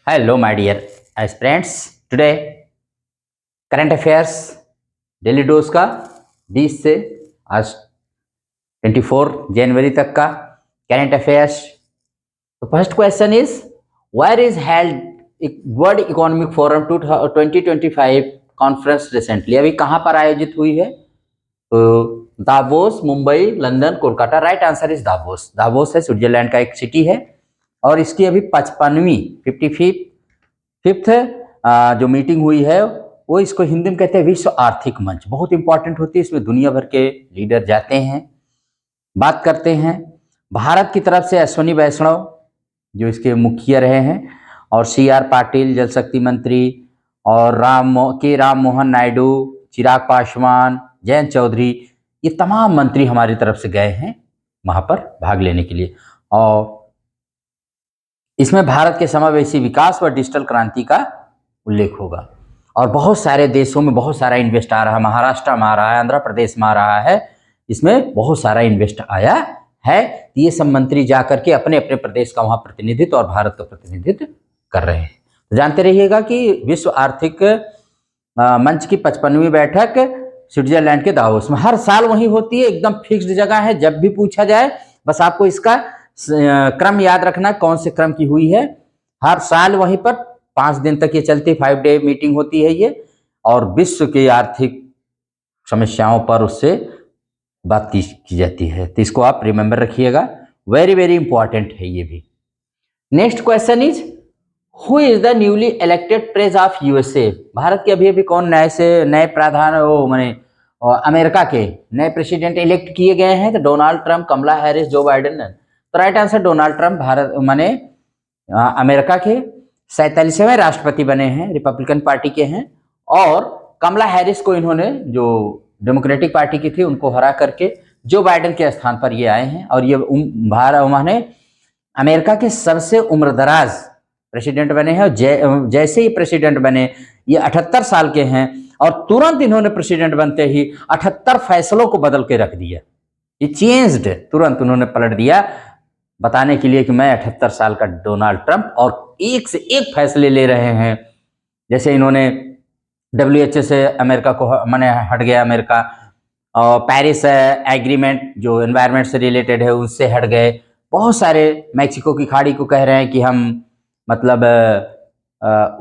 Hello, my dear aspirants. Today, current affairs daily dose का 20 से आज 24 जनवरी तक का करंट अफेयर्स। तो first question is where is held World Economic Forum 2025 conference recently. अभी कहाँ पर आयोजित हुई है? तो Davos, Mumbai, London, Kolkata. Right answer is Davos. Davos है स्विट्जरलैंड का एक सिटी है और इसकी अभी 55वीं 55th जो मीटिंग हुई है वो इसको हिंदी में कहते हैं विश्व आर्थिक मंच। बहुत इंपॉर्टेंट होती है, इसमें दुनिया भर के लीडर जाते हैं, बात करते हैं। भारत की तरफ से अश्विनी वैष्णव जो इसके मुखिया रहे हैं और CR पाटिल जल शक्ति मंत्री और राम मोहन नायडू, चिराग पासवान, जयंत चौधरी, ये तमाम मंत्री हमारी तरफ से गए हैं वहां पर भाग लेने के लिए। और इसमें भारत के समावेशी विकास व डिजिटल क्रांति का उल्लेख होगा और बहुत सारे देशों में बहुत सारा इन्वेस्ट आ रहा है। महाराष्ट्र में आ रहा है, आंध्र प्रदेश में आ रहा है, इसमें बहुत सारा इन्वेस्ट आया है। ये सब मंत्री जाकर के अपने अपने प्रदेश का वहां प्रतिनिधित्व और भारत का प्रतिनिधित्व कर रहे हैं। तो जानते रहिएगा कि विश्व आर्थिक मंच की 55वीं बैठक स्विट्जरलैंड के दावोस में हर साल वही होती है। एकदम फिक्स्ड जगह है, जब भी पूछा जाए बस आपको इसका क्रम याद रखना, कौन से क्रम की हुई है। हर साल वहीं पर 5 दिन तक ये चलती 5 डे मीटिंग होती है ये, और विश्व की आर्थिक समस्याओं पर उससे बात की जाती है। तो इसको आप रिमेंबर रखिएगा, वेरी वेरी इंपॉर्टेंट है ये भी। Next question is who is the newly elected president of USA। Bharat के अभी कौन नए प्रधान माने अमेरिका के नए प्रेसिडेंट इलेक्ट किए गए हैं? तो डोनाल्ड ट्रंप, कमला हैरिस, जो बाइडेन। तो right answer Donald Trump Bharat माने अमेरिका के 47वें राष्ट्रपति बने हैं, रिपब्लिकन पार्टी के हैं। और कमला हैरिस को इन्होंने, जो डेमोक्रेटिक पार्टी की थी, उनको हरा करके जो बाइडेन के स्थान पर ये आए हैं। और ये उन्होंने अमेरिका के सबसे उम्रदराज प्रेसिडेंट बने हैं। जैसे ही प्रेसिडेंट बने, ये 78 साल के हैं और तुरंत इन्होंने प्रेसिडेंट बनते ही 78 फैसलों को बदल के रख दिया। ये चेंज्ड, तुरंत उन्होंने पलट दिया, बताने के लिए कि मैं 78 साल का डोनाल्ड ट्रंप, और एक से एक फैसले ले रहे हैं। जैसे इन्होंने WHO से अमेरिका को माने हट गया अमेरिका, और पेरिस एग्रीमेंट जो एनवायरनमेंट से रिलेटेड है उससे हट गए। बहुत सारे मैक्सिको की खाड़ी को कह रहे हैं कि हम मतलब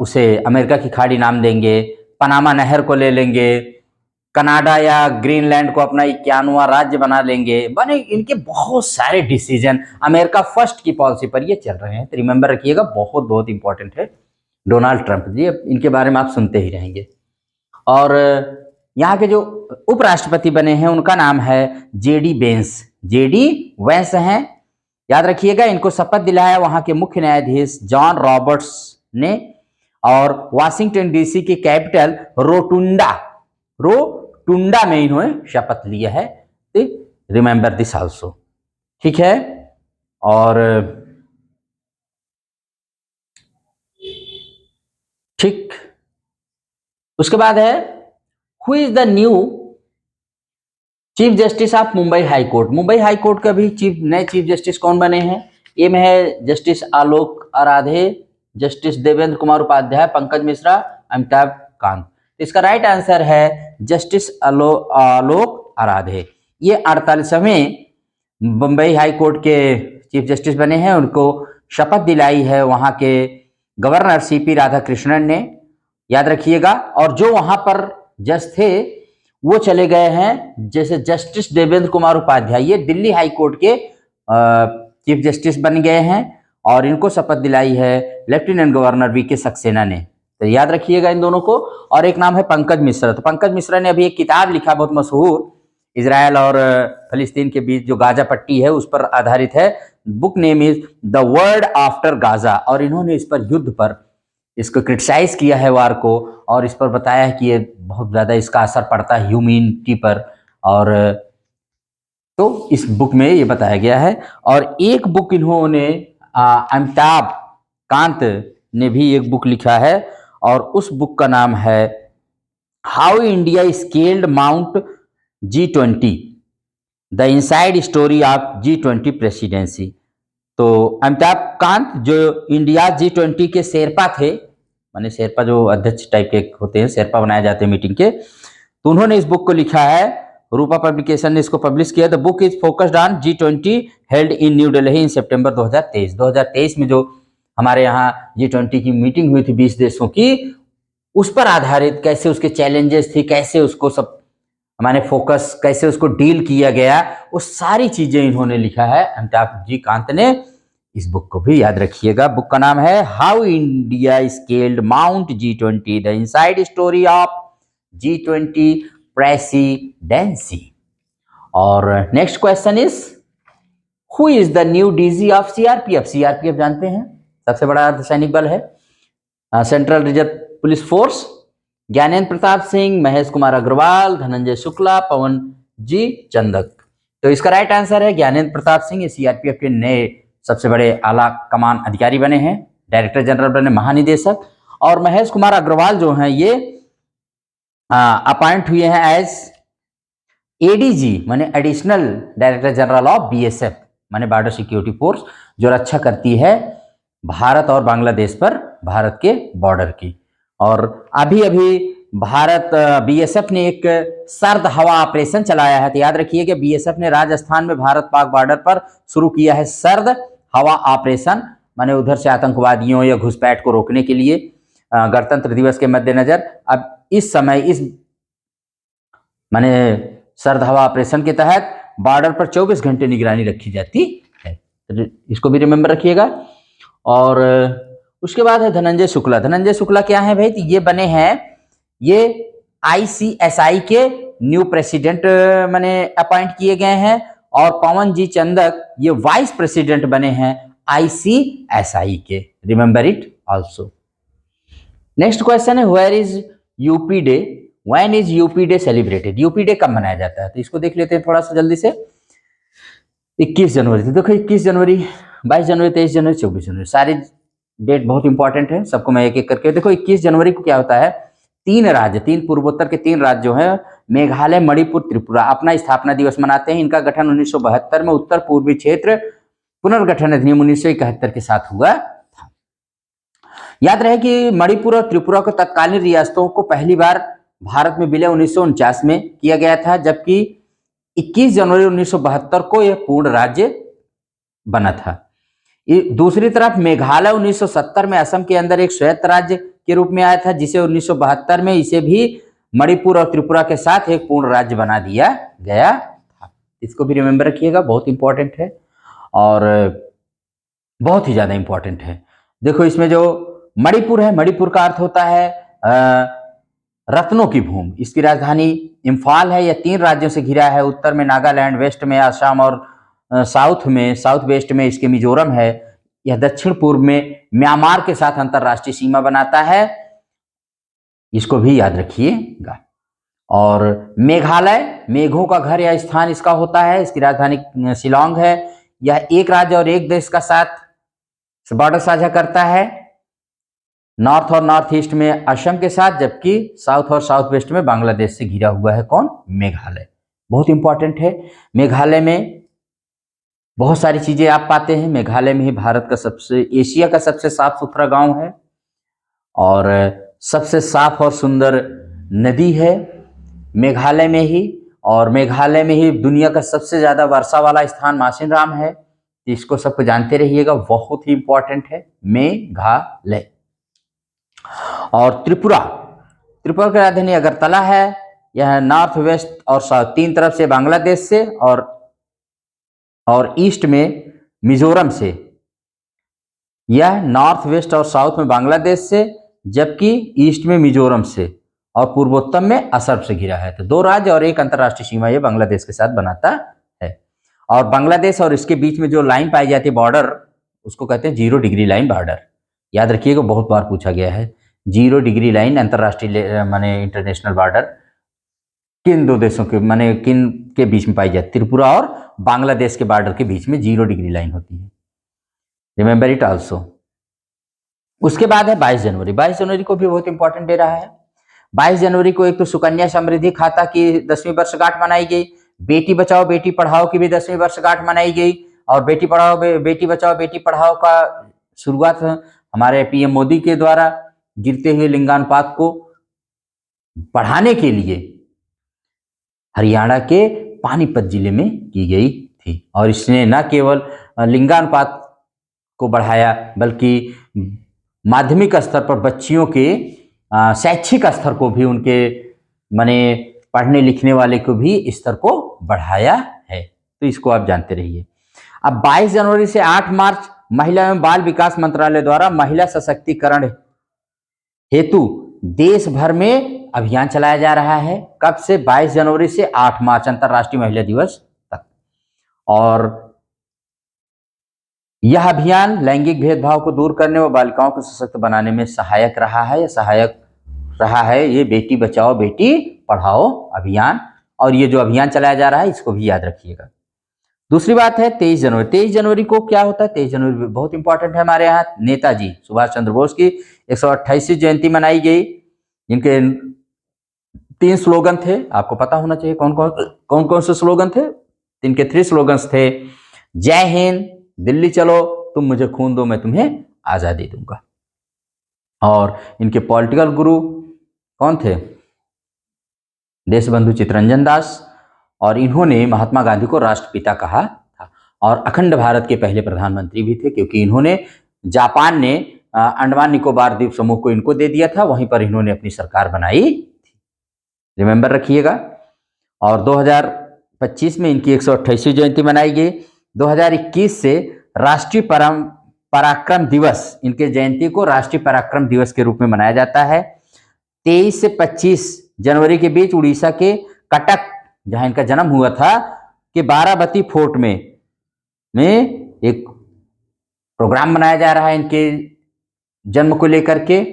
उसे अमेरिका की खाड़ी नाम देंगे, पनामा नहर को ले लेंगे, कनाडा या ग्रीनलैंड को अपना 51वां राज्य बना लेंगे। बने इनके बहुत सारे डिसीजन अमेरिका फर्स्ट की पॉलिसी पर ये चल रहे हैं। तो रिमेंबर रखिएगा, बहुत बहुत इंपॉर्टेंट है डोनाल्ड ट्रंप जी, इनके बारे में आप सुनते ही रहेंगे। और यहाँ के जो उपराष्ट्रपति बने हैं उनका नाम है JD वेंस हैं, याद रखिएगा। इनको शपथ दिलाया वहां के मुख्य न्यायाधीश जॉन रॉबर्ट्स ने, और वाशिंगटन DC की कैपिटल रोटुंडा में इन्होंने शपथ लिया है। रिमेंबर दिस आल्सो, ठीक है। और ठीक उसके बाद है who is the new chief justice of Mumbai high court. Mumbai high court का भी नए चीफ जस्टिस कौन बने हैं? ए में है जस्टिस आलोक आराधे, जस्टिस देवेंद्र कुमार उपाध्याय, पंकज मिश्रा, अमिताभ कांत। इसका राइट आंसर है जस्टिस आलोक आराधे। ये 48वें मुंबई हाई कोर्ट के चीफ जस्टिस बने हैं। उनको शपथ दिलाई है वहां के गवर्नर CP राधाकृष्णन ने, याद रखिएगा। और जो वहां पर जज थे वो चले गए हैं, जैसे जस्टिस देवेंद्र कुमार उपाध्याय, ये दिल्ली हाई कोर्ट के चीफ जस्टिस बन गए हैं और इनको शपथ दिलाई है लेफ्टिनेंट गवर्नर VK सक्सेना ने। तो याद रखिएगा इन दोनों को। और एक नाम है पंकज मिश्रा। तो पंकज मिश्रा ने अभी एक किताब लिखा बहुत मशहूर, इजराइल और फिलिस्तीन के बीच जो गाजा पट्टी है उस पर आधारित है। Book name is the world after Gaza, और इन्होंने इस पर युद्ध पर इसको क्रिटिसाइज किया है वार को, और इस पर बताया है कि ये बहुत ज़्यादा इसका असर पड़ता है ह्यूमैनिटी पर। और तो इस बुक में ये बताया गया है। और एक बुक इन्होंने अमिताभ कांत ने भी एक बुक लिखा है, और उस बुक का नाम है how India scaled Mount G20 the inside story of G20 presidency. तो अमिताभ कांत जो इंडिया G20 के शेरपा थे, माने शेरपा जो अध्यक्ष टाइप के होते हैं, शेरपा बनाए जाते हैं मीटिंग के, तो उन्होंने इस बुक को लिखा है। रूपा पब्लिकेशन ने इसको पब्लिश किया। The book is focused on G20 held in New Delhi in September 2023। 2023 में जो हमारे यहाँ G20 की मीटिंग हुई थी 20 देशों की, उस पर आधारित कैसे उसके चैलेंजेस थी, कैसे उसको सब हमारे फोकस, कैसे उसको डील किया गया, वो सारी चीजें इन्होंने लिखा है अमिताभ जी कांत ने। इस बुक को भी याद रखिएगा। बुक का नाम है how India scaled Mount G20 the inside story of G20 presidency. और next question is who is the new DG of CRPF. CRPF जानते हैं सबसे बड़ा अर्धसैनिक बल है, central reserve police force. Gyanendra Pratap Singh, Mahesh Kumar Agarwal, Dhananjay Shukla, Pawan ji Chandak. तो इसका राइट आंसर है ज्ञानेंद्र प्रताप सिंह। ये सीआरपीएफ के नए सबसे बड़े आला कमान अधिकारी बने हैं, डायरेक्टर जनरल बने, महानिदेशक। और महेश कुमार अग्रवाल जो हैं ये अपॉइंट हुए हैं एज एडीजी माने additional director general of BSF माने बॉर्डर सिक्योरिटी फोर्स, जो रक्षा करती है भारत और बांग्लादेश पर, भारत के बॉर्डर की। और अभी अभी भारत बीएसएफ ने एक सर्द हवा ऑपरेशन चलाया है। तो याद रखिए कि बीएसएफ ने राजस्थान में भारत पाक बॉर्डर पर शुरू किया है सर्द हवा ऑपरेशन, माने उधर से आतंकवादियों या घुसपैठ को रोकने के लिए गणतंत्र दिवस के मद्देनजर। अब इस समय इस माने सर्द हवा ऑपरेशन के तहत बॉर्डर पर 24 घंटे निगरानी रखी जाती है, तो इसको भी रिमेंबर रखिएगा। और उसके बाद है धनंजय शुक्ला। धनंजय शुक्ला क्या है भाई? तो ये बने हैं, ये आईसीएसआई के न्यू प्रेसिडेंट माने अपॉइंट किए गए हैं। और पवन जी चंदक ये वाइस प्रेसिडेंट बने हैं आईसीएसआई के, remember it also. Next question है where is UP day, when is UP day celebrated. UP day कब मनाया जाता है? तो इसको देख लेते हैं थोड़ा सा जल्दी से। 21 जनवरी। तो देखो 21 जनवरी, 22 जनवरी, 23 जनवरी, 24 जनवरी, सारी डेट बहुत इंपॉर्टेंट है, सबको मैं एक एक करके देखो। 21 जनवरी को क्या होता है, तीन राज्य, तीन पूर्वोत्तर के तीन राज्य जो है मेघालय, मणिपुर, त्रिपुरा, अपना स्थापना दिवस मनाते हैं। इनका गठन 1972 में उत्तर पूर्वी क्षेत्र पुनर्गठन अधिनियम 1971 के साथ हुआ था। याद रहे कि मणिपुर और त्रिपुरा को तत्कालीन रियासतों को पहली बार भारत में विलय 1949 में किया गया था, जबकि 21 जनवरी 1972 को यह पूर्ण राज्य बना था। दूसरी तरफ मेघालय 1970 में असम के अंदर एक स्वायत्त राज्य के रूप में आया था, जिसे 1972 में इसे भी मणिपुर और त्रिपुरा के साथ एक पूर्ण राज्य बना दिया गया था। इसको भी रिमेंबर रखिएगा, बहुत इंपॉर्टेंट है और बहुत ही ज्यादा इंपॉर्टेंट है। देखो इसमें जो मणिपुर है, मणिपुर का अर्थ होता है रत्नों की भूमि। इसकी राजधानी इम्फाल है। यह 3 राज्यों से घिरा है, उत्तर में नागालैंड, वेस्ट में असम और साउथ वेस्ट में इसके मिजोरम है। यह दक्षिण पूर्व में म्यांमार के साथ अंतरराष्ट्रीय सीमा बनाता है, इसको भी याद रखिएगा। और मेघालय मेघों का घर या स्थान इसका होता है। इसकी राजधानी शिलांग है। यह एक राज्य और एक देश का साथ बॉर्डर साझा करता है, नॉर्थ और नॉर्थ ईस्ट में असम के साथ, जबकि साउथ और साउथ वेस्ट में बांग्लादेश से घिरा हुआ है कौन? मेघालय। बहुत इंपॉर्टेंट है। मेघालय में बहुत सारी चीजें आप पाते हैं। मेघालय में ही भारत का एशिया का सबसे साफ सुथरा गांव है और सबसे साफ और सुंदर नदी है मेघालय में ही। और मेघालय में ही दुनिया का सबसे ज्यादा वर्षा वाला स्थान मासिनराम है। इसको सबको जानते रहिएगा, बहुत ही इंपॉर्टेंट है मेघालय। और त्रिपुरा की राजधानी अगरतला है। यह नॉर्थ वेस्ट और साउथ 3 तरफ से बांग्लादेश से और ईस्ट में मिजोरम से। यह नॉर्थ वेस्ट और साउथ में बांग्लादेश से, जबकि ईस्ट में मिजोरम से और पूर्वोत्तर में असम से घिरा है। तो 2 राज्य और एक अंतरराष्ट्रीय सीमा यह बांग्लादेश के साथ बनाता है। और बांग्लादेश और इसके बीच में जो लाइन पाई जाती है बॉर्डर, उसको कहते हैं 0 डिग्री लाइन बॉर्डर। याद रखिएगा, बहुत बार पूछा गया है। 0 डिग्री लाइन अंतरराष्ट्रीय माने इंटरनेशनल बॉर्डर किन 2 देशों के माने किन के बीच में पाई जाती है? त्रिपुरा और बांग्लादेश के बॉर्डर के बीच में 0 डिग्री लाइन होती है, रिमेंबर इट आल्सो। उसके बाद है 22 जनवरी। 22 जनवरी को भी बहुत इंपॉर्टेंट डे रहा है। 22 जनवरी को एक तो सुकन्या समृद्धि खाता की 10वीं वर्षगांठ मनाई गई, बेटी बचाओ बेटी पढ़ाओ की भी 10वीं वर्षगांठ मनाई गई, और बेटी पढ़ाओ बेटी बचाओ बेटी पढ़ाओ का शुरुआत हमारे पीएम मोदी के द्वारा गिरते हुए लिंगानुपात को बढ़ाने के लिए हरियाणा के पानीपत जिले में की गई थी। और इसने न केवल लिंगानुपात को बढ़ाया बल्कि माध्यमिक स्तर पर बच्चियों के शैक्षिक स्तर को भी, उनके माने पढ़ने लिखने वाले को भी स्तर को बढ़ाया है। तो इसको आप जानते रहिए। अब 22 जनवरी से 8 मार्च महिला एवं बाल विकास मंत्रालय द्वारा महिला सशक्तिकरण हेतु देश भर में अभियान चलाया जा रहा है। कब से? 22 जनवरी से 8 मार्च, अंतर्राष्ट्रीय महिला दिवस तक। और यह अभियान लैंगिक भेदभाव को दूर करने व बालिकाओं को सशक्त बनाने में सहायक रहा है। ये बेटी बचाओ बेटी पढ़ाओ अभियान, और ये जो अभियान चलाया जा रहा है इसको भी याद रखिएगा। दूसरी बात है 23 जनवरी। 23 जनवरी को क्या होता है? 23 जनवरी बहुत इंपॉर्टेंट है हमारे यहाँ। नेताजी सुभाष चंद्र बोस की 128वीं जयंती मनाई गई। इनके 3 स्लोगन थे, आपको पता होना चाहिए कौन कौन से स्लोगन थे। इनके 3 स्लोगन्स थे। जय हिंद, दिल्ली चलो, तुम मुझे खून दो मैं तुम्हें आजादी दूंगा। और इनके पॉलिटिकल गुरु कौन थे? देशबंधु चित्तरंजन दास, और इन्होंने महात्मा गांधी को राष्ट्रपिता कहा था और अखंड भारत के पहले प्रधानमंत्री भी थे, क्योंकि इन्होंने जापान ने अंडमान निकोबार द्वीप समूह को इनको दे दिया था, वहीं पर इन्होंने अपनी सरकार बनाई थी। रिमेंबर रखिएगा। और 2025 में इनकी 128वीं जयंती मनाई गई। 2021 से राष्ट्रीय पराक्रम दिवस, इनके जयंती को राष्ट्रीय पराक्रम दिवस के रूप में मनाया जाता है। 23 से 25 जनवरी के बीच उड़ीसा के कटक, जहां इनका जन्म हुआ था, कि बाराबती फोर्ट में एक प्रोग्राम मनाया जा रहा है इनके जन्म को लेकर के,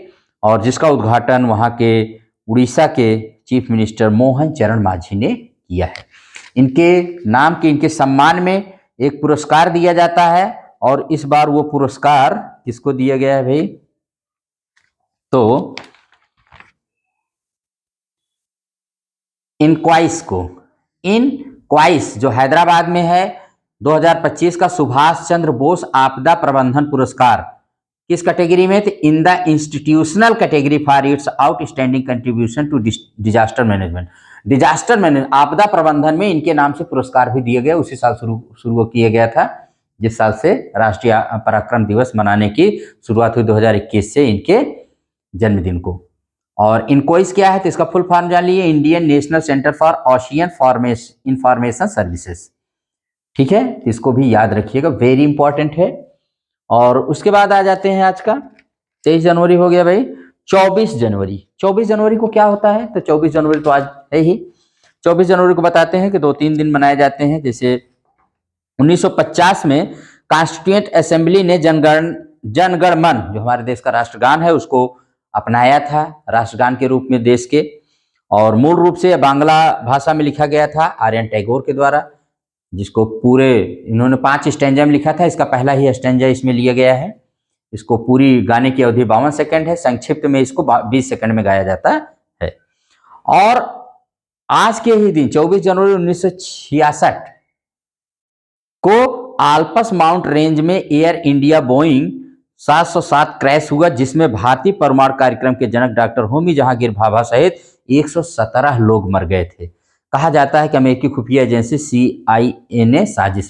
और जिसका उद्घाटन वहां के उड़ीसा के चीफ मिनिस्टर मोहन चरण मांझी ने किया है। इनके नाम के, इनके सम्मान में एक पुरस्कार दिया जाता है, और इस बार वो पुरस्कार किसको दिया गया है भाई? तो इनक्वाइस जो हैदराबाद में है, 2025 का सुभाष चंद्र बोस आपदा प्रबंधन पुरस्कार किस कैटेगरी में थे? In the institutional category for its outstanding contribution to disaster management. आपदा प्रबंधन में इनके नाम से पुरस्कार भी दिया गया। उसी साल शुरू किया गया था, जिस साल से राष्ट्रीय पराक्रम दिवस मनाने की शुरुआत हुई, 2021 से इनके जन्मदिन को। और इनक्वाइस क्या है? तो इसका फुल फॉर्म जान लीजिए, Indian national centre for ocean information services. ठीक है, इसको भी याद रखिएगा, वेरी इंपॉर्टेंट है। और उसके बाद आ जाते हैं, आज का 23 जनवरी हो गया भाई। 24 जनवरी को क्या होता है? तो 24 जनवरी तो आज है ही। 24 जनवरी को बताते हैं कि 2-3 दिन मनाए जाते हैं। जैसे 1950 में कॉन्स्टिट्यूएंट असेंबली ने जनगण मन, जो हमारे देश का राष्ट्रगान है, उसको अपनाया था राष्ट्रगान के रूप में देश के। और मूल रूप से बांग्ला भाषा में लिखा गया था आर्यन टैगोर के द्वारा, जिसको पूरे इन्होंने 5 स्टैंजा में लिखा था। इसका पहला ही स्टैंजा इसमें लिया गया है। इसको पूरी गाने की अवधि 52 सेकंड है, संक्षिप्त में इसको 20 सेकंड में गाया जाता है। और आज के ही दिन 24 जनवरी 1966 को आल्पस माउंट रेंज में एयर इंडिया बोइंग 707 क्रैश हुआ, जिसमें भारतीय परमाणु कार्यक्रम के जनक डॉक्टर होमी जहांगीर भाभा सहित 117 लोग मर गए थे। कहा जाता है कि अमेरिकी खुफिया एजेंसी CIA ने साजिश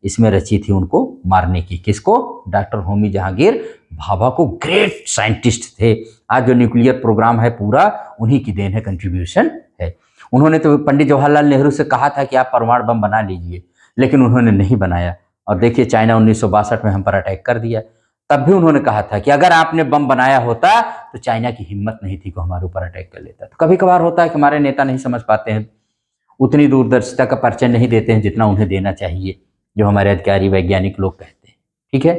इसमें रची थी उनको मारने की। किसको? डॉक्टर होमी जहांगीर भाभा को। ग्रेट साइंटिस्ट थे। आज जो न्यूक्लियर प्रोग्राम है पूरा उन्हीं की देन है, कंट्रीब्यूशन है। उन्होंने तो पंडित जवाहरलाल नेहरू से कहा था कि आप परमाणु बम बना लीजिए, लेकिन उन्होंने नहीं बनाया। और देखिए, चाइना 1962 में हम पर अटैक कर दिया। तब भी उन्होंने कहा था कि अगर आपने बम बनाया होता तो चाइना की हिम्मत नहीं थी कि हमारे ऊपर अटैक कर लेता। तो कभी कभार होता है कि हमारे नेता नहीं समझ पाते हैं, उतनी दूरदर्शिता का परिचय नहीं देते हैं जितना उन्हें देना चाहिए, जो हमारे अधिकारी वैज्ञानिक लोग कहते हैं। ठीक है।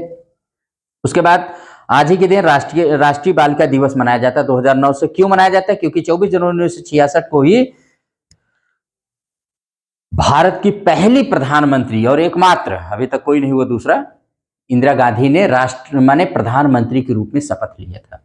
उसके बाद आज ही के दिन राष्ट्रीय बालिका दिवस मनाया जाता है 2009 से। क्यों मनाया जाता है? क्योंकि 24 जनवरी 1966 को ही भारत की पहली प्रधानमंत्री और एकमात्र, अभी तक कोई नहीं हुआ दूसरा, इंदिरा गांधी ने प्रधानमंत्री के रूप में शपथ लिया था।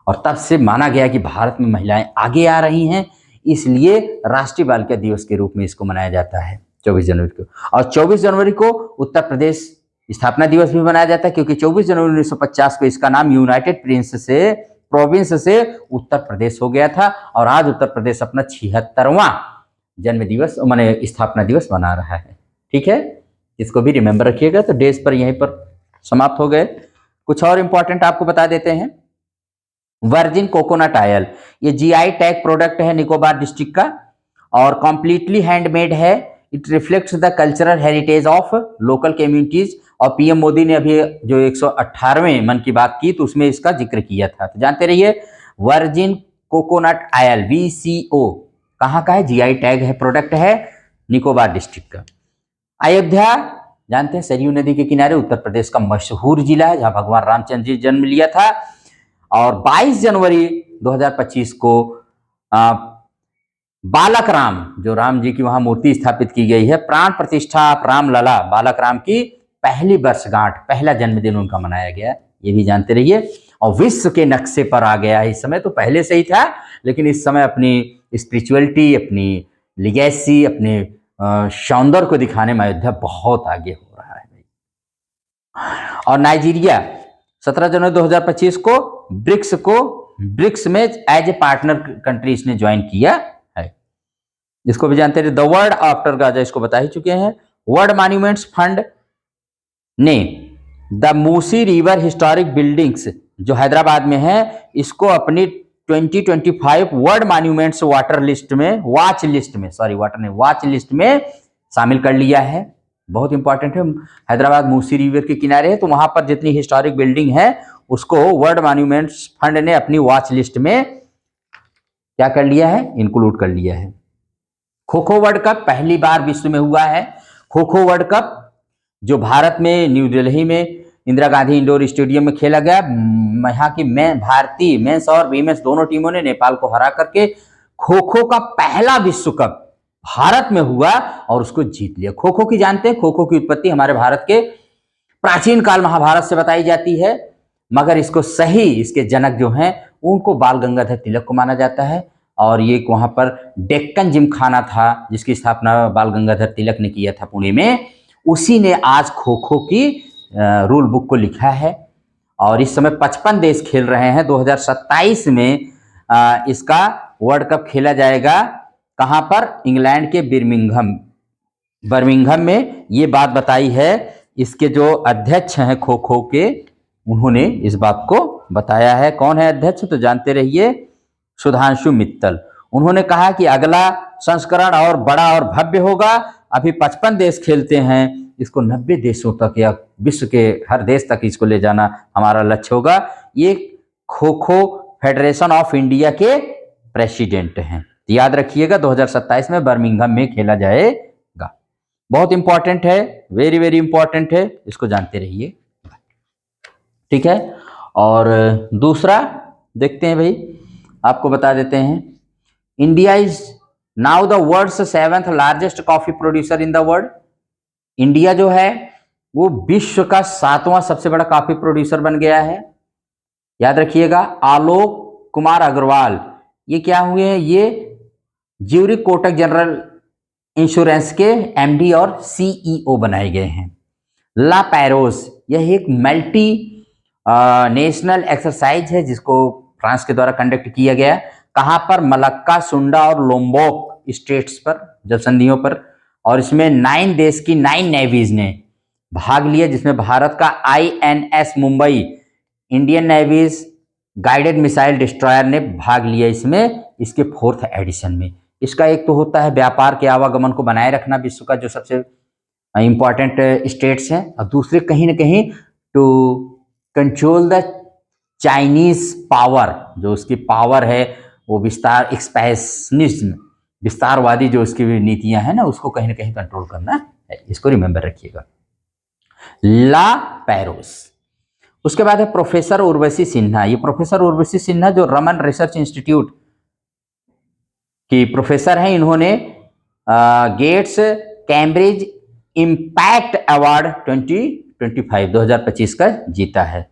और तब से माना गया कि भारत में महिलाएं आगे आ रही हैं, इसलिए राष्ट्रीय बालिका दिवस के रूप में इसको मनाया जाता है। 24 जनवरी को। और 24 जनवरी को उत्तर प्रदेश स्थापना दिवस भी मनाया जाता है, क्योंकि 24 जनवरी 1950 को इसका नाम यूनाइटेड प्रोविंस से उत्तर प्रदेश हो गया था। और आज उत्तर प्रदेश अपना 76वां जन्म दिवस माने स्थापना दिवस मना रहा है। ठीक है, इसको भी रिमेंबर रखिएगा। तो डेज पर यहीं पर समाप्त हो गए। कुछ और इंपॉर्टेंट आपको बता देते हैं। वर्जिन कोकोनट ऑयल, ये जीआई टैग प्रोडक्ट है निकोबार डिस्ट्रिक्ट का और कंप्लीटली हैंडमेड है। It reflects the cultural heritage of local communities. और पीएम मोदी ने अभी जो 118वें मन की बात की तो उसमें इसका जिक्र किया था। तो जानते रहिए, वर्जिन कोकोनट ऑयल VCO कहाँ का है, जीआई टैग है, प्रोडक्ट है निकोबार डिस्ट्रिक्ट का। अयोध्या जानते हैं, सरयू नदी के किनारे उत्तर प्रदेश का मशहूर जिला है जहां भगवान रामचंद्र जी जन्म लिया था। और 22 जनवरी 2025 को बालक राम, जो राम जी की वहां मूर्ति स्थापित की गई है, प्राण प्रतिष्ठा रामलला बालक राम की पहली वर्षगांठ, पहला जन्मदिन उनका मनाया गया, ये भी जानते रहिए। और विश्व के नक्शे पर आ गया है। इस समय तो पहले से ही था, लेकिन इस समय अपनी स्पिरिचुअलिटी, अपनी लिगेसी, अपने सौंदर्य को दिखाने में अयोध्या बहुत आगे हो रहा है भाई। और नाइजीरिया 17 जनवरी 2025 को ब्रिक्स में एज ए पार्टनर कंट्री इसने ज्वाइन किया है। जिसको भी जानते हैं, द वर्ल्ड आफ्टर गाजा, इसको बता ही चुके हैं। वर्ल्ड मॉन्यूमेंट्स फंड ने the Musi river historic buildings जो हैदराबाद में है, इसको अपनी 2025 वर्ल्ड मॉन्यूमेंट्स वाटर लिस्ट में, वॉच लिस्ट में शामिल कर लिया है। बहुत इंपॉर्टेंट है। हैदराबाद मूसी रिवर के किनारे है, तो वहां पर जितनी हिस्टोरिक बिल्डिंग है उसको वर्ल्ड मॉन्यूमेंट्स फंड ने अपनी वॉच लिस्ट में क्या कर लिया है, इंक्लूड कर लिया है। खो खो वर्ल्ड कप पहली बार विश्व में हुआ है। खो खो वर्ल्ड कप जो भारत में न्यू दिल्ली में इंदिरा गांधी इंडोर स्टेडियम में खेला गया। यहाँ की भारतीय मेंस और वीमेंस दोनों टीमों ने नेपाल को हरा करके खो खो का पहला विश्व कप भारत में हुआ और उसको जीत लिया। खो खो की जानते हैं, खो खो की उत्पत्ति हमारे भारत के प्राचीन काल महाभारत से बताई जाती है, मगर इसके जनक जो हैं उनको बाल गंगाधर तिलक को माना जाता है। और ये वहां पर डेक्कन जिमखाना था जिसकी स्थापना बाल गंगाधर तिलक ने किया था पुणे में। उसी ने आज खो खो की रूल बुक को लिखा है। और इस समय 55 देश खेल रहे हैं। 2027 में इसका वर्ल्ड कप खेला जाएगा। कहाँ पर, इंग्लैंड के बर्मिंघम में। ये बात बताई है इसके जो अध्यक्ष हैं खो खो के, उन्होंने इस बात को बताया है। कौन है अध्यक्ष, तो जानते रहिए, सुधांशु मित्तल। उन्होंने कहा कि अगला संस्करण और बड़ा और भव्य होगा। अभी 55 देश खेलते हैं, इसको 90 देशों तक या विश्व के हर देश तक इसको ले जाना हमारा लक्ष्य होगा। ये kho kho federation of India के प्रेसिडेंट हैं। याद रखिएगा 2027 में बर्मिंघम में खेला जाएगा। बहुत इंपॉर्टेंट है, वेरी वेरी इंपॉर्टेंट है, इसको जानते रहिए। ठीक है। और दूसरा देखते हैं भाई, आपको बता देते हैं, India is now the world's 7th largest coffee producer in the world. India जो है वो विश्व का 7वां सबसे बड़ा कॉफी प्रोड्यूसर बन गया है। याद रखिएगा, आलोक कुमार अग्रवाल ये क्या हुए हैं, ये ज्यूरिक कोटक जनरल इंश्योरेंस के एमडी और सीईओ बनाए गए हैं। ला पैरोस यह एक मल्टी नेशनल एक्सरसाइज है जिसको फ्रांस के द्वारा कंडक्ट किया गया। कहाँ पर, मलक्का, सुंडा और लोम्बोक स्टेट्स पर, जलसंधियों पर। और इसमें 9 देश की 9 नेवीज ने भाग लिया, जिसमें भारत का INS Mumbai, Indian navy's guided missile destroyer ने भाग लिया इसमें, इसके 4th एडिशन में। इसका एक तो होता है व्यापार के आवागमन को बनाए रखना विश्व का जो सबसे इंपॉर्टेंट स्टेट्स हैं, और दूसरे कहीं ना कहीं to control the Chinese power, जो उसकी पावर है वो एक्सपेंशनिज्म, विस्तारवादी जो उसकी नीतियां हैं ना, उसको कहीं ना कहीं कंट्रोल करना है। इसको रिमेंबर रखिएगा, ला पैरोस। उसके बाद है प्रोफेसर उर्वशी सिन्हा। ये प्रोफेसर उर्वशी सिन्हा जो रमन रिसर्च इंस्टीट्यूट की प्रोफेसर हैं, इन्होंने गेट्स कैम्ब्रिज इम्पैक्ट अवार्ड 2025 का जीता है,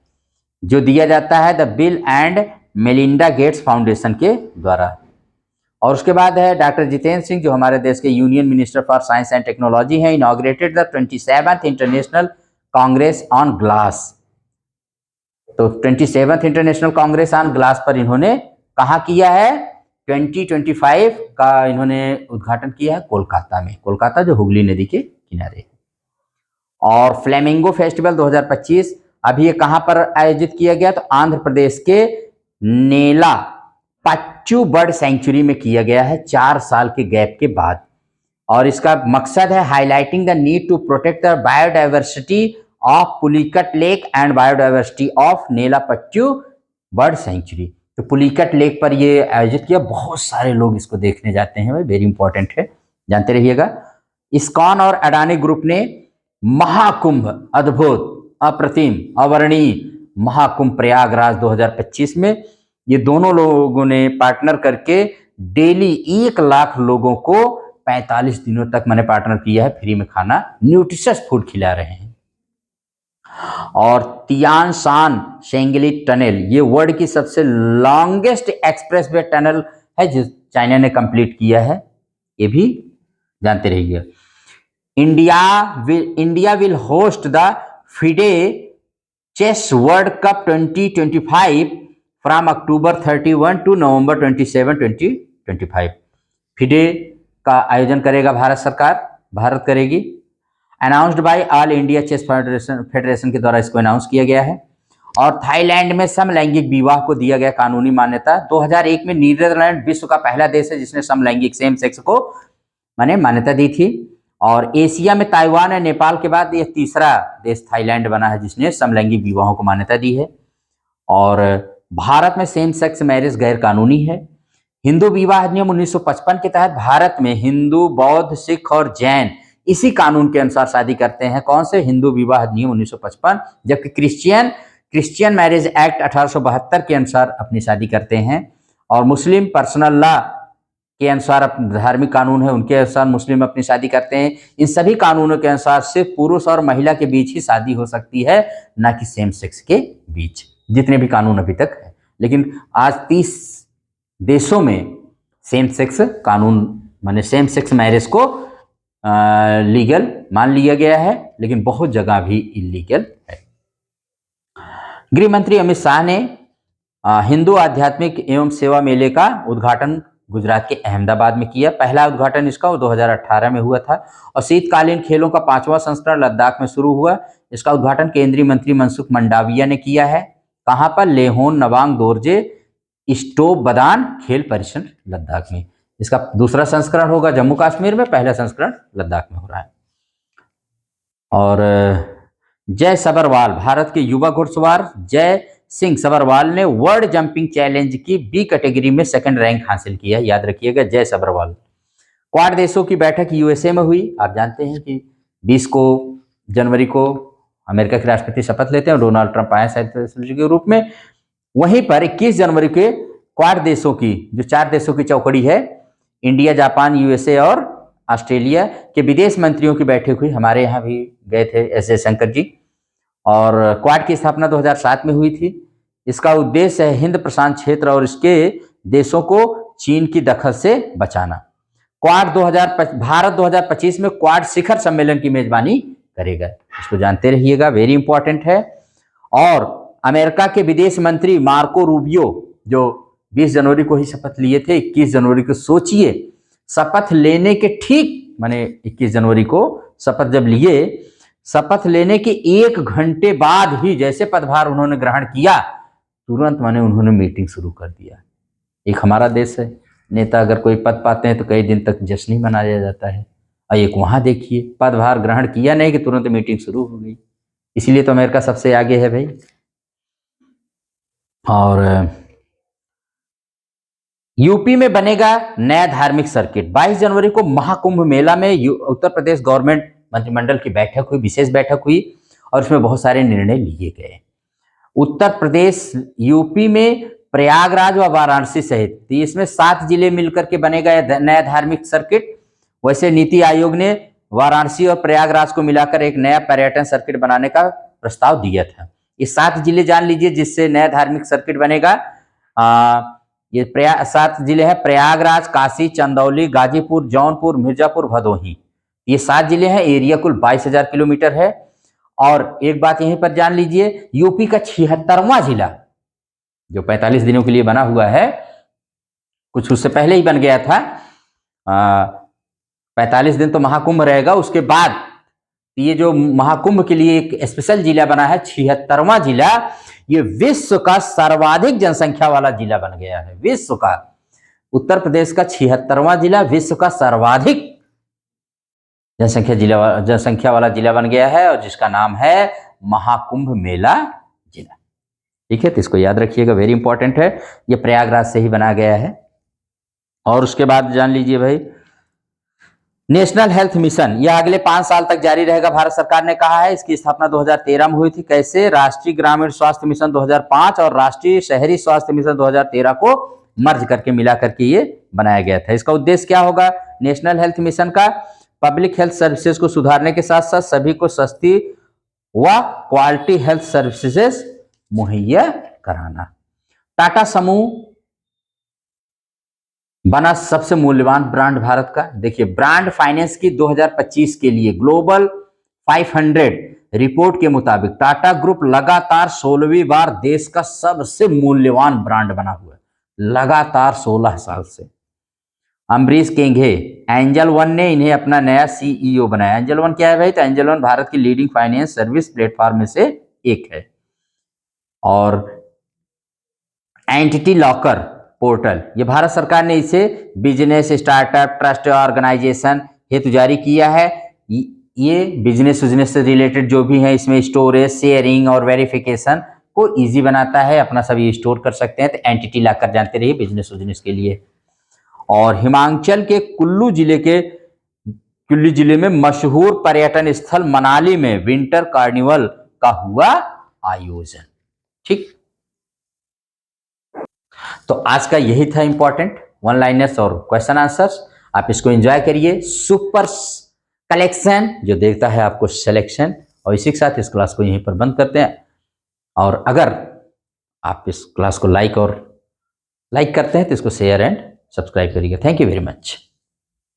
जो दिया जाता है the bill and Melinda Gates foundation के द्वारा। और उसके बाद है डॉक्टर जितेंद्र सिंह, जो हमारे देश के union minister for science and technology हैं। Inaugurated the 27th international congress on glass. तो 27th international congress on glass पर इन्होंने कहाँ किया है? 2025 का इन्होंने उद्घाटन किया है कोलकाता में। कोलकाता जो हुगली नदी के किनारे। और फ्लेमिंगो फेस्टिवल 2025 अभी ये कहां पर आयोजित किया गया? तो आंध्र प्रदेश के नेला पच्चू बर्ड सेंचुरी में किया गया है 4 साल के गैप के बाद। और इसका मकसद है highlighting the need to protect the biodiversity of Pulicat lake and biodiversity of Nelapattu bird sanctuary. तो पुलिकट लेक पर ये आयोजित किया, बहुत सारे लोग इसको देखने जाते हैं, वेरी इंपॉर्टेंट है, जानते रहिएगा। इस्कॉन और अडानी ग्रुप ने महाकुंभ, अद्भुत, अप्रतिम, अवर्णीय महाकुंभ प्रयागराज 2025 में ये दोनों लोगों ने पार्टनर करके डेली 1 लाख लोगों को 45 दिनों तक मैंने पार्टनर किया है, फ्री में खाना, न्यूट्रिशियस फूड खिला रहे हैं। और तियान शान शेंगली टनल, ये वर्ल्ड की सबसे लॉन्गेस्ट एक्सप्रेसवे टनल है जो चाइना ने कंप्लीट किया है, ये भी जानते रहिए। India will host the FIDE chess world cup 2025 from October 31 to November 27, 2025। FIDE का आयोजन करेगा भारत सरकार, भारत करेगी। Announced by All India Chess Federation के द्वारा इसको अनाउंस किया गया है। और थाईलैंड में समलैंगिक विवाह को दिया गया कानूनी मान्यता। 2001 में नीदरलैंड विश्व का पहला देश है जिसने समलैंगिक सेम सेक्स को माने मान्यता दी थी। और एशिया में ताइवान और नेपाल के बाद यह तीसरा देश थाईलैंड बना है जिसने समलैंगिक विवाहों को मान्यता दी है। और भारत में सेम सेक्स मैरिज गैर कानूनी है। हिंदू विवाह अधिनियम 1955 के तहत भारत में हिंदू, बौद्ध, सिख और जैन इसी कानून के अनुसार शादी करते हैं। कौन से? हिंदू विवाह अधिनियम 1955। जबकि क्रिश्चियन मैरिज एक्ट 1872 के अनुसार अपनी शादी करते हैं। और मुस्लिम पर्सनल लॉ के अनुसार धार्मिक कानून है, उनके अनुसार मुस्लिम अपनी शादी करते हैं। इन सभी कानूनों के अनुसार सिर्फ पुरुष और महिला के बीच ही शादी हो सकती है, ना कि सेम सेक्स के बीच, जितने भी कानून अभी तक है। लेकिन आज 30 देशों में सेम सेक्स कानून माने सेम सेक्स मैरिज को लीगल मान लिया गया है, लेकिन बहुत जगह भी इलीगल है। गृह मंत्री अमित शाह ने हिंदू आध्यात्मिक एवं सेवा मेले का उद्घाटन गुजरात के अहमदाबाद में किया। पहला उद्घाटन इसका 2018 में हुआ था। और शीतकालीन खेलों का 5वां संस्करण लद्दाख में शुरू हुआ। इसका उद्घाटन केंद्रीय मंत्री मनसुख मंडाविया ने किया है। कहाँ पर? लेहोन नवांग दोरजे स्टोप बदान खेल परिसर लद्दाख में। इसका दूसरा संस्करण होगा जम्मू कश्मीर में, पहला संस्करण लद्दाख में हो रहा है। और जय सबरवाल, भारत के युवा घुड़सवार जय सिंह सबरवाल ने वर्ल्ड जंपिंग चैलेंज की बी कैटेगरी में 2nd रैंक हासिल किया। याद रखिएगा, जय सबरवाल। क्वाड देशों की बैठक यूएसए में हुई। आप जानते हैं कि 20 जनवरी को अमेरिका के राष्ट्रपति शपथ लेते हैं, डोनाल्ड ट्रंप आए सदस्य के रूप में। वहीं पर 21 जनवरी के क्वाड देशों की जो 4 देशों की चौकड़ी है, इंडिया, जापान, यूएसए और ऑस्ट्रेलिया के विदेश मंत्रियों की बैठक हुई। हमारे यहाँ भी गए थे एस जयशंकर जी। और क्वाड की स्थापना 2007 में हुई थी। इसका उद्देश्य है हिंद प्रशांत क्षेत्र और इसके देशों को चीन की दखल से बचाना। भारत 2025 में क्वाड शिखर सम्मेलन की मेजबानी करेगा, इसको जानते रहिएगा, वेरी इंपॉर्टेंट है। और अमेरिका के विदेश मंत्री मार्को रूबियो जो 20 जनवरी को ही शपथ लिए थे, 21 जनवरी को सोचिए, शपथ लेने के ठीक माने 21 जनवरी को शपथ जब लिए, शपथ लेने के 1 घंटे बाद ही जैसे पदभार उन्होंने ग्रहण किया, तुरंत माने उन्होंने मीटिंग शुरू कर दिया। एक हमारा देश है, नेता अगर कोई पद पाते हैं तो कई दिन तक जश्न ही मनाया जाता है, और एक वहां देखिए पदभार ग्रहण किया नहीं कि तुरंत मीटिंग शुरू हो गई। इसीलिए तो अमेरिका सबसे आगे है भाई। और यूपी में बनेगा नया धार्मिक सर्किट। 22 जनवरी को महाकुंभ मेला में उत्तर प्रदेश गवर्नमेंट मंत्रिमंडल की बैठक हुई, विशेष बैठक हुई, और इसमें बहुत सारे निर्णय लिए गए। उत्तर प्रदेश, यूपी में प्रयागराज व वाराणसी सहित इसमें 7 जिले मिलकर के बनेगा नया धार्मिक सर्किट। वैसे नीति आयोग ने वाराणसी और प्रयागराज को मिलाकर एक नया पर्यटन सर्किट बनाने का प्रस्ताव दिया था। ये 7 जिले जान लीजिए जिससे नया धार्मिक सर्किट बनेगा। ये 7 जिले हैं, प्रयागराज, काशी, चंदौली, गाजीपुर, जौनपुर, मिर्जापुर, भदोही। ये 7 जिले हैं। एरिया कुल 22,000 किलोमीटर है। और एक बात यहीं पर जान लीजिए, यूपी का 76वां जिला जो 45 दिनों के लिए बना हुआ है, कुछ उससे पहले ही बन गया था, 45 दिन तो महाकुंभ रहेगा, उसके बाद ये जो महाकुंभ के लिए एक स्पेशल जिला बना है, 76वां जिला, ये विश्व का सर्वाधिक जनसंख्या वाला जिला बन गया है। विश्व का, उत्तर प्रदेश का 76वां जिला विश्व का सर्वाधिक जनसंख्या वाला जिला बन गया है, और जिसका नाम है महाकुंभ मेला जिला। ठीक है, तो इसको याद रखिएगा, वेरी इंपॉर्टेंट है। ये प्रयागराज से ही बना गया है। और उसके बाद जान लीजिए भाई, नेशनल हेल्थ मिशन, यह अगले 5 साल तक जारी रहेगा, भारत सरकार ने कहा है। इसकी स्थापना 2013 में हुई थी। कैसे? राष्ट्रीय ग्रामीण स्वास्थ्य मिशन 2005 और राष्ट्रीय शहरी स्वास्थ्य मिशन 2013 को मर्ज करके मिला करके ये बनाया गया था। इसका उद्देश्य क्या होगा नेशनल हेल्थ मिशन का? पब्लिक हेल्थ सर्विसेज को सुधारने के साथ साथ सभी को सस्ती व क्वालिटी हेल्थ सर्विसेज मुहैया कराना। टाटा समूह बना सबसे मूल्यवान ब्रांड भारत का। देखिए, ब्रांड फाइनेंस की 2025 के लिए ग्लोबल 500 रिपोर्ट के मुताबिक टाटा ग्रुप लगातार 16वीं बार देश का सबसे मूल्यवान ब्रांड बना हुआ है, लगातार 16 साल से। अमरीश केंघे, एंजल वन ने इन्हें अपना नया सीईओ बनाया। एंजल वन क्या है भाई? तो एंजल वन भारत की लीडिंग फाइनेंस सर्विस प्लेटफॉर्म में से एक है। और एंटिटी लॉकर पोर्टल, ये भारत सरकार ने इसे बिजनेस, स्टार्टअप, ट्रस्ट ऑर्गेनाइजेशन हेतु जारी किया है। ये बिजनेस से रिलेटेड जो भी है, इसमें स्टोरेज, शेयरिंग और वेरिफिकेशन को इजी बनाता है, अपना सभी स्टोर कर सकते हैं। तो एंटिटी लॉकर जानते रहिए बिजनेस के लिए। और हिमाचल के कुल्लू जिले में मशहूर पर्यटन स्थल मनाली में विंटर कार्निवल का हुआ आयोजन। ठीक, तो आज का यही था इंपॉर्टेंट 1 लाइनर्स और क्वेश्चन आंसर्स। आप इसको एंजॉय करिए। सुपर कलेक्शन जो देखता है आपको सिलेक्शन। और इसी के साथ इस क्लास को यहीं पर बंद करते हैं। और अगर आप इस क्लास को लाइक करते हैं तो इसको शेयर एंड सब्सक्राइब करिएगा। Thank you very much.